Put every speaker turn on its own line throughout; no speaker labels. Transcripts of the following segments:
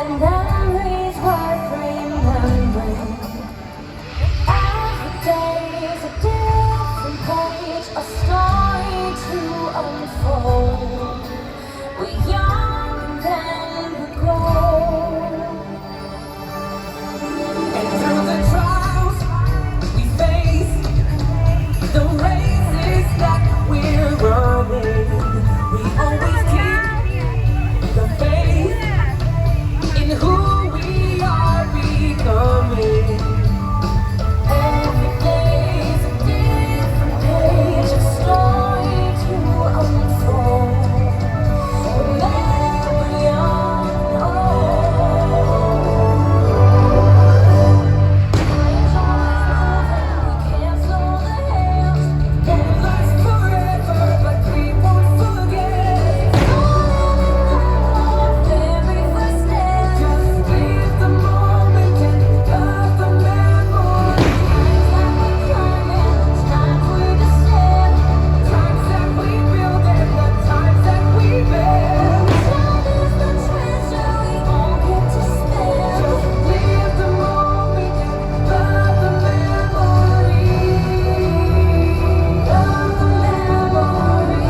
and memories worth remembering. Every day is a different page, a story to unfold. We're young and then we grow. And through the trials we face, the races that we're running, we always keep the faith in who we are becoming. Every day's a different page, a story to unfold. Remember we're young and old. Time's always moving, we can't slow the hands. Won't last forever, but we won't forget. Every first step, just live the moment and love the memory. Times that we climb and times we descend, times that we build and the times that we bend. Time is the treasure we all get to spend. Just live the moment and love the memory. Love the memory.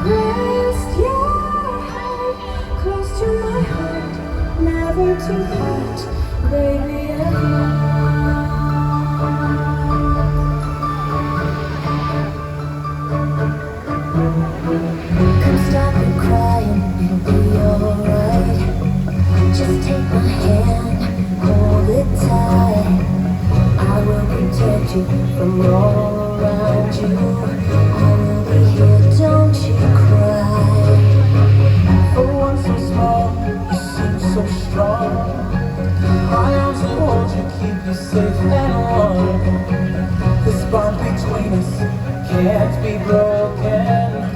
Rest your head close to my heart, never to part, baby, ever. Come stop your crying, it'll be alright. Just take my hand, hold it tight. I will protect you from all around you. I will be here, don't you cry.
For one so small, you seem so strong. My arms will hold you, keep you safe and warm. This bond between us can't be broken.